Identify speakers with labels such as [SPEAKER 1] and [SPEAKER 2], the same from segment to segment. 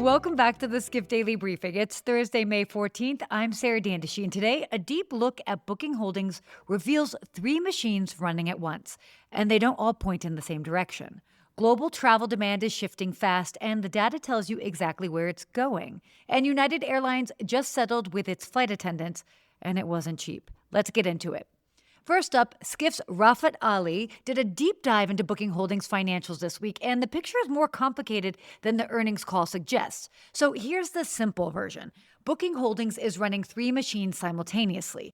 [SPEAKER 1] Welcome back to the Skift Daily Briefing. It's Thursday, May 14th. I'm Sarah Dandashi, and today a deep look at Booking Holdings reveals three machines running at once, and they don't all point in the same direction. Global travel demand is shifting fast, and the data tells you exactly where it's going. And United Airlines just settled with its flight attendants, and it wasn't cheap. Let's get into it. First up, Skift's Rafat Ali did a deep dive into Booking Holdings' financials this week, and the picture is more complicated than the earnings call suggests. So here's the simple version. Booking Holdings is running three machines simultaneously.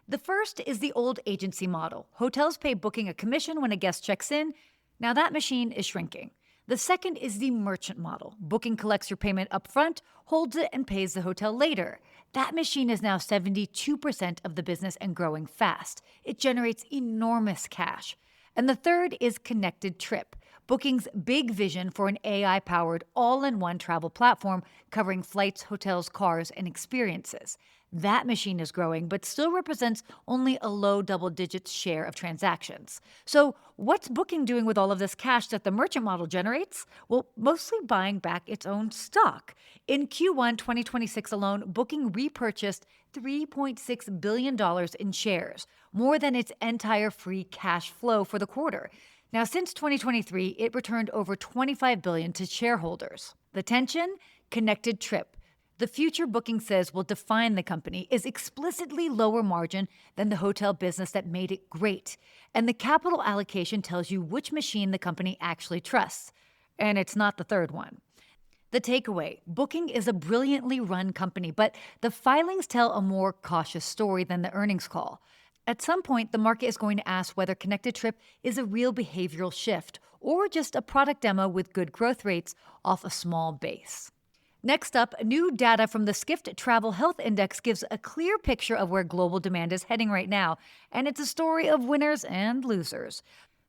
[SPEAKER 1] The first is the old agency model. Hotels pay Booking a commission when a guest checks in. Now that machine is shrinking. The second is the merchant model. Booking collects your payment up front, holds it, and pays the hotel later. That machine is now 72% of the business and growing fast. It generates enormous cash. And the third is Connected Trip, Booking's big vision for an AI-powered, all-in-one travel platform covering flights, hotels, cars, and experiences. That machine is growing, but still represents only a low double-digit share of transactions. So what's Booking doing with all of this cash that the merchant model generates? Well, mostly buying back its own stock. In Q1 2026 alone, Booking repurchased $3.6 billion in shares, more than its entire free cash flow for the quarter. Now, since 2023, it returned over $25 billion to shareholders. The tension? Connected Trip. The future Booking says will define the company is explicitly lower margin than the hotel business that made it great. And the capital allocation tells you which machine the company actually trusts. And it's not the third one. The takeaway, Booking is a brilliantly run company, but the filings tell a more cautious story than the earnings call. At some point, the market is going to ask whether Connected Trip is a real behavioral shift or just a product demo with good growth rates off a small base. Next up, new data from the Skift Travel Health Index gives a clear picture of where global demand is heading right now, and it's a story of winners and losers.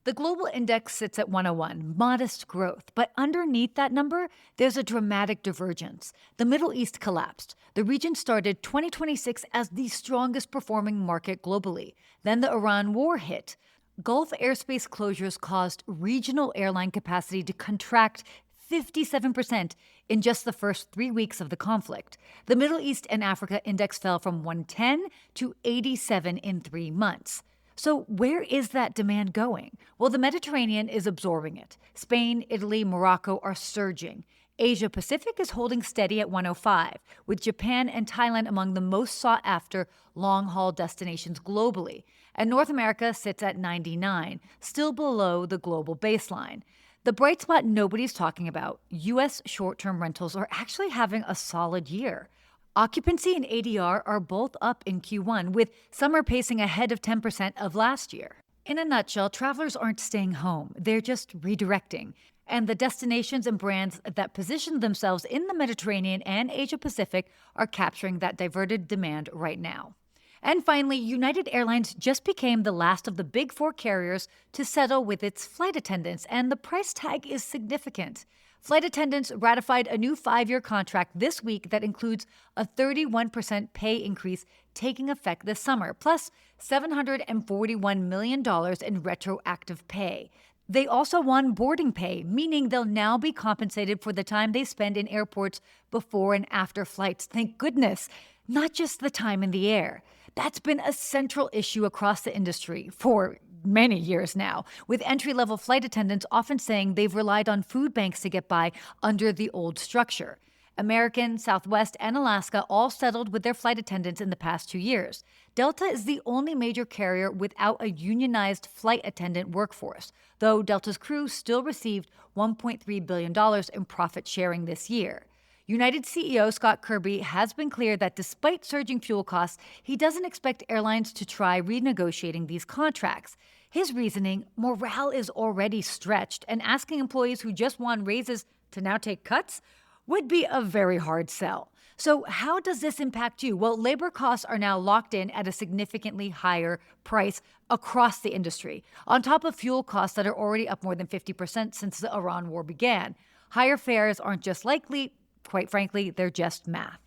[SPEAKER 1] The global index sits at 101, modest growth, but underneath that number, there's a dramatic divergence. The Middle East collapsed. The region started 2026 as the strongest performing market globally. Then the Iran war hit. Gulf airspace closures caused regional airline capacity to contract 57% in just the first 3 weeks of the conflict. The Middle East and Africa index fell from 110 to 87 in 3 months. So where is that demand going? Well, the Mediterranean is absorbing it. Spain, Italy, Morocco are surging. Asia Pacific is holding steady at 105, with Japan and Thailand among the most sought-after long-haul destinations globally. And North America sits at 99, still below the global baseline. The bright spot nobody's talking about, U.S. short-term rentals are actually having a solid year. Occupancy and ADR are both up in Q1, with summer pacing ahead of 10% of last year. In a nutshell, travelers aren't staying home, they're just redirecting. And the destinations and brands that position themselves in the Mediterranean and Asia Pacific are capturing that diverted demand right now. And finally, United Airlines just became the last of the big four carriers to settle with its flight attendants, and the price tag is significant. Flight attendants ratified a new 5-year contract this week that includes a 31% pay increase taking effect this summer, plus $741 million in retroactive pay. They also won boarding pay, meaning they'll now be compensated for the time they spend in airports before and after flights. Thank goodness, not just the time in the air. That's been a central issue across the industry for many years now, with entry-level flight attendants often saying they've relied on food banks to get by under the old structure. American, Southwest, and Alaska all settled with their flight attendants in the past 2 years. Delta is the only major carrier without a unionized flight attendant workforce, though Delta's crew still received $1.3 billion in profit sharing this year. United CEO Scott Kirby has been clear that despite surging fuel costs, he doesn't expect airlines to try renegotiating these contracts. His reasoning, morale is already stretched, and asking employees who just won raises to now take cuts would be a very hard sell. So how does this impact you? Well, labor costs are now locked in at a significantly higher price across the industry, on top of fuel costs that are already up more than 50% since the Iran war began. Higher fares aren't just likely, quite frankly, they're just math.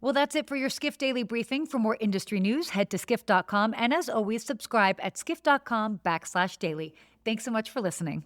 [SPEAKER 1] Well, that's it for your Skift Daily Briefing. For more industry news, head to skift.com. And as always, subscribe at skift.com/daily. Thanks so much for listening.